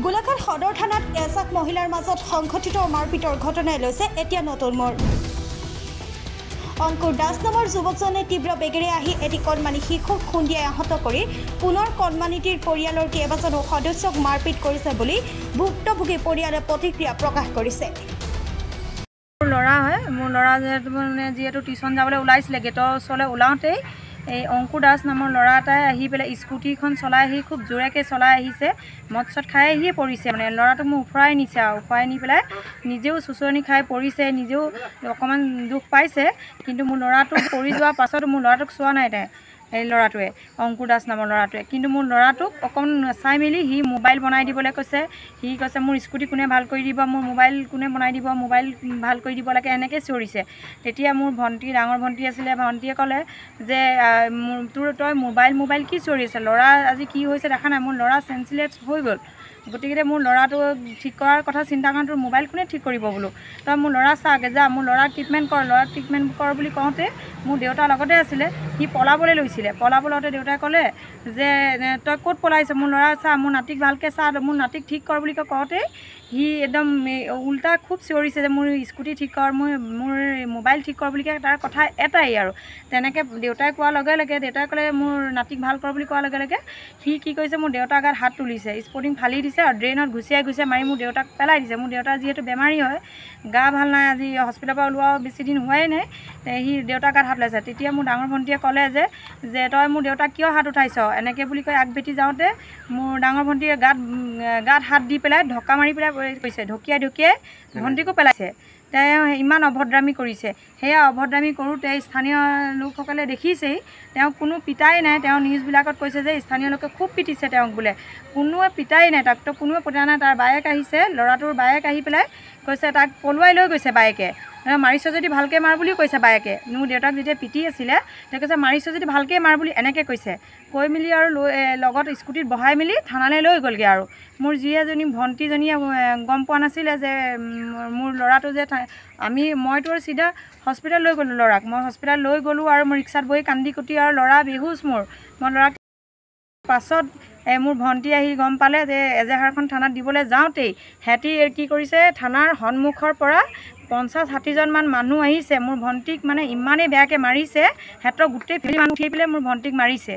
গোলাঘাট সদৰ থানাত এজাক মহিলাৰ মাজত সংঘটিত মাৰপিটৰ ঘটনাই লৈছে এতিয়া নতুন মোৰ। অংকুৰ দাস নামৰ যুৱকজনে তীব্ৰ বেগেৰে আহি এটি কণমানি শিশুক খুন্দিয়াই আহত কৰি পুনৰ কণমানিটিৰ পৰিয়ালৰ কেইবাজনো সদস্যক মাৰপিট কৰিছে বুলি ভুক্তভোগী পৰিয়ালে প্ৰতিক্ৰিয়া প্ৰকাশ কৰিছে। ল'ৰা হয়, মোৰ ল'ৰা যিহেতু টিউশ্যন যাবলৈ ওলাইছিলে, গেটৰ ওচৰলৈ ওলাওঁতেই এই অংকুৰ দাস নামৰ ল'ৰা এটাই আহি পেলাই স্কুটিখন চলাই আহি খুব জোৰেকৈ চলাই আহিছে, মদ চদ খাই আহিয়ে পৰিছে। মানে ল'ৰাটোক মোক উফৰাই নিছে আৰু উফৰাই নি পেলাই নিজেও চুচৰণি খাই পৰিছে, নিজেও অকণমান দুখ পাইছে। কিন্তু মোৰ ল'ৰাটোক পৰি যোৱাৰ পাছতো মোৰ ল'ৰাটোক চোৱা নাই তাই, এই ল'ৰাটোৱে অংকুৰ দাস নামৰ ল'ৰাটোৱে। কিন্তু মোৰ ল'ৰাটোক অকণমান চাই মেলি সি মোবাইল বনাই দিবলৈ কৈছে। সি কৈছে মোৰ স্কুটি কোনে ভাল কৰি দিব, মোৰ মোবাইল কোনে বনাই দিব, মোবাইল ভাল কৰি দিব লাগে, এনেকৈ চিঞৰিছে। তেতিয়া মোৰ ভণ্টি, ডাঙৰ ভণ্টি আছিলে, ভণ্টিয়ে ক'লে যে তই মোবাইল কি চিঞৰিছে, ল'ৰা আজি কি হৈছে দেখা নাই, মোৰ ল'ৰা চেঞ্চলেছ হৈ গ'ল। গতিকে মোৰ ল'ৰাটো ঠিক কৰাৰ কথা চিন্তা কৰা, তোৰ মোবাইল কোনে ঠিক কৰিব বোলো, তই মোৰ ল'ৰা চাগে যা, মোৰ ল'ৰাক ট্ৰিটমেণ্ট কৰ বুলি কওঁতে মোৰ দেউতাৰ লগতে আছিলে, সি পলাবলৈ লৈছিলে। পলাবলতে দেউতাই ক'লে যে তই ক'ত পলাইছ, মোৰ ল'ৰা চা, মোৰ নাতিক ভালকৈ চা, মোৰ নাতিক ঠিক কৰ বুলি কওঁতে সি একদম উল্টা খুব চিঞৰিছে যে মোৰ স্কুটি ঠিক কৰ, মোৰ মোবাইল ঠিক কৰ বুলি তাৰ কথা এটাই আৰু। তেনেকৈ দেউতাই কোৱাৰ লগে লগে দেউতাই ক'লে মোৰ নাতিক ভাল কৰ বুলি কোৱাৰ লগে লগে সি কি কৰিছে, মোৰ দেউতাৰ গাত হাত তুলিছে, স্পৰ্টিং ফালি দিছে আৰু ড্ৰেইনত ঘুচিয়াই মাৰি মোৰ দেউতাক পেলাই দিছে। মোৰ দেউতা যিহেতু বেমাৰী হয়, গা ভাল নাই, আজি হস্পিটেলৰ পৰা ওলোৱা বেছি দিন হোৱাই নাই, সি দেউতাৰ গাত হাত লৈছে। তেতিয়া মোৰ ডাঙৰ ভণ্টিয়ে ক'লে যে তই মোৰ দেউতাক কিয় হাত উঠাইছ, এনেকৈ বুলি কৈ আগভেটি যাওঁতে মোৰ ডাঙৰ ভণ্টিয়ে গাত হাত দি পেলাই ঢকা মাৰি পেলাই কৈছে, ঢকিয়াই ভণ্টিকো পেলাইছে। তেওঁ ইমান অভদ্ৰামী কৰিছে। সেয়া অভদ্ৰামী কৰোঁতে স্থানীয় লোকসকলে দেখিছেই, তেওঁক কোনো পিটাই নাই। তেওঁ নিউজবিলাকত কৈছে যে স্থানীয় লোকে খুব পিটিছে তেওঁক বোলে, কোনোৱে পিটাই নাই তাক, তো কোনোৱে পিটা নাই। তাৰ বায়েক আহিছে, ল'ৰাটোৰ বায়েক আহি পেলাই কৈছে তাক পলুৱাই লৈ গৈছে বায়েকে, মাৰিছ যদি ভালকৈ মাৰ বুলিও কৈছে বায়েকে। মোৰ দেউতাক যেতিয়া পিটি আছিলে তেওঁ কৈছে মাৰিছ যদি ভালকৈ মাৰ বুলি এনেকৈ কৈছে, কৈ মেলি আৰু লগত স্কুটিত বহাই মেলি থানালৈ লৈ গ'লগৈ। আৰু মোৰ যি এজনী ভণ্টিজনীয়ে গম পোৱা নাছিলে যে মোৰ ল'ৰাটো যে মইতো আৰু চিধা হস্পিটেল লৈ গ'লোঁ ল'ৰাক, মই হস্পিটেল লৈ গ'লোঁ আৰু মই ৰিক্সাত বহি কান্দি কুটি আৰু ল'ৰা বেহুচ মই ল'ৰাক পাছত মোৰ ভণ্টি আহি গম পালে যে এজেহাৰখন থানাত দিবলৈ যাওঁতেই সিহঁতি কি কৰিছে, থানাৰ সন্মুখৰ পৰা 50-60জন মানুহ আহিছে, মোৰ ভণ্টিক মানে ইমানেই বেয়াকৈ মাৰিছে, সিহঁতৰ গোটেই ফেমিলি মানুহ উঠি পেলাই মোৰ ভণ্টিক মাৰিছে।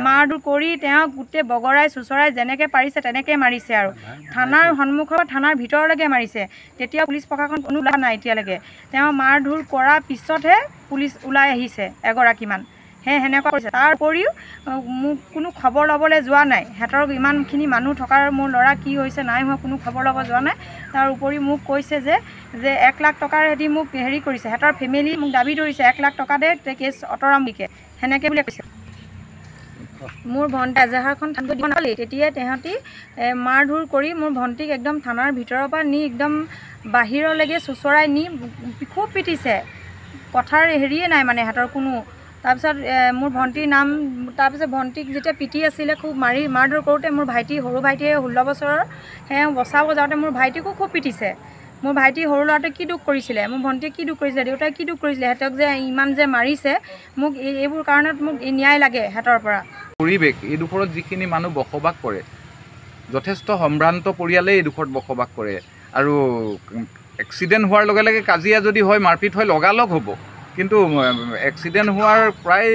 মাৰধৰ কৰি তেওঁক গোটেই বগৰাই চুচৰাই যেনেকৈ পাৰিছে তেনেকৈ মাৰিছে আৰু থানাৰ সন্মুখৰ থানাৰ ভিতৰলৈকে মাৰিছে। তেতিয়া পুলিচ প্ৰশাসন কোনো ওলোৱা নাই এতিয়ালৈকে। তেওঁ মাৰধৰ কৰাৰ পিছতহে পুলিচ ওলাই আহিছে এগৰাকীমান, সেনেকুৱা কৰিছে। তাৰ উপৰিও মোক কোনো খবৰ ল'বলৈ যোৱা নাই, সিহঁতৰ ইমানখিনি মানুহ থকাৰ মোৰ ল'ৰা কি হৈছে নাই হোৱা কোনো খবৰ ল'ব যোৱা নাই। তাৰ উপৰিও মোক কৈছে যে 1 লাখ টকাৰ সিহঁতি মোক হেৰি কৰিছে, সিহঁতৰ ফেমিলি মোক দাবী ধৰিছে 1 লাখ টকা দে কেছ অঁতৰাম বিকে, সেনেকৈ বুলি কৈছে। মোৰ ভণ্টি এজেহাৰখন থানাত দিব নাপালে, তেতিয়াই তেহঁতি মাৰধৰ কৰি মোৰ ভণ্টিক একদম থানাৰ ভিতৰৰ পৰা নি একদম বাহিৰলৈকে চুচৰাই নি খুব পিটিছে, কথাৰ হেৰিয়ে নাই মানে সিহঁতৰ কোনো। তাৰপিছত মোৰ ভণ্টিৰ নাম, তাৰপিছত ভণ্টিক যেতিয়া পিটি আছিলে খুব মাৰধৰ কৰোঁতে মোৰ সৰু ভাইটিয়ে 16 বছৰৰ, তেওঁ বচাব যাওঁতে মোৰ ভাইটিকো খুব পিটিছে। মোৰ ভাইটি সৰু ল'ৰাটোৱে কি দুখ কৰিছিলে, মোৰ ভণ্টিয়ে কি দুখ কৰিছিলে, দেউতাই কি দুখ কৰিছিলে, সিহঁতক যে ইমান যে মাৰিছে, মোক এইবোৰ কাৰণত মোক ন্যায় লাগে সিহঁতৰ পৰা। পৰিৱেশ এইডোখৰত যিখিনি মানুহ বসবাস কৰে, যথেষ্ট সম্ভ্ৰান্ত পৰিয়ালেই এইডোখৰত বসবাস কৰে। আৰু এক্সিডেণ্ট হোৱাৰ লগে লগে কাজিয়া যদি হয়, মাৰপিট হয়, লগালগ হ'ব। কিন্তু এক্সিডেণ্ট হোৱাৰ প্ৰায়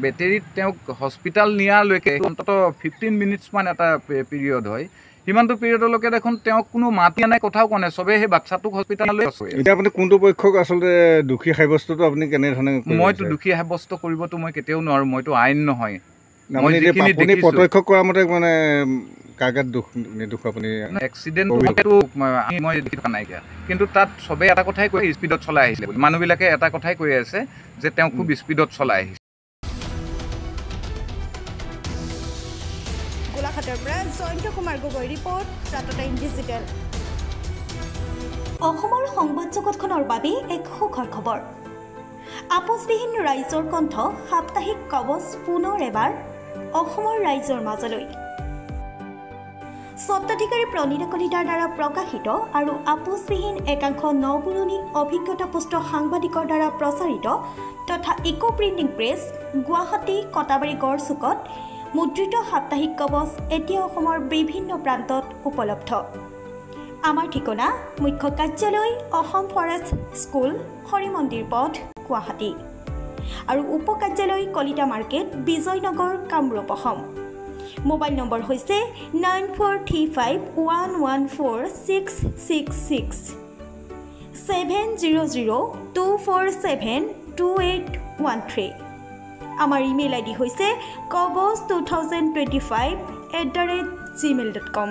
বেটেৰীত তেওঁক হস্পিটেল নিয়ালৈকে অন্ততঃ 15 মিনিটছমান এটা পিৰিয়ড হয়। সিমানটো পিৰিয়ডলৈকে দেখোন তেওঁক কোনো মাত দিয়া নাই, কথাও কোৱা নাই, চবেই সেই বাচ্ছাটোক হস্পিটেললৈ আছে। এতিয়া আপুনি কোনটো পক্ষক আচলতে দোষী সাব্যস্তটো আপুনি কেনেধৰণে? মইতো দোষী সাব্যস্ত কৰিবতো মই কেতিয়াও নোৱাৰোঁ, মইতো আইন নহয়। আপুনি প্ৰত্যক্ষ কৰা মতে মানে কাগাত দুখ আপুনি এক্সিডেণ্ট মই দেখি থকা নাইকিয়া, কিন্তু তাত চবেই এটা কথাই কৈ স্পীডত চলাই আহিছিলে বুলি, মানুহবিলাকে এটা কথাই কৈ আছে যে তেওঁ খুব স্পীডত চলাই আহিছে। গোলাঘাটৰ পৰা জয়ন্ত কুমাৰ গগৈ ৰিপৰ্ট, প্ৰাতঃটাইম ডিজিটেল। অসমৰ সংবাদ জগতখনৰ বাবে এক সুখৰ খবৰ। আপোচবিহীন ৰাইজৰ কণ্ঠ সাপ্তাহিক কবচ পুনৰ এবাৰ অসমৰ ৰাইজৰ মাজলৈ। স্বত্বাধিকাৰী প্ৰণীতা কলিতাৰ দ্বাৰা প্ৰকাশিত আৰু আপোচবিহীন একাংশ নপুৰণি অভিজ্ঞতাপুষ্ট সাংবাদিকৰ দ্বাৰা প্ৰচাৰিত তথা eco printing press, Guwahati Katabari গড়চুকত মুদ্ৰিত সাপ্তাহিক কবচ এতিয়া অসমৰ বিভিন্ন প্ৰান্তত উপলব্ধ। আমাৰ ঠিকনা মুখ্য কাৰ্যালয় অসম ফৰেষ্ট স্কুল হৰিমন্দিৰ পথ গুৱাহাটী আৰু উপ কাৰ্যালয় Kalita market Bijoynagar Kamrup Assam. Mobile number হৈছে 9435114666 70024728813। আমাৰ ইমেইল আইডি হৈছে kobos2025@gmail.com।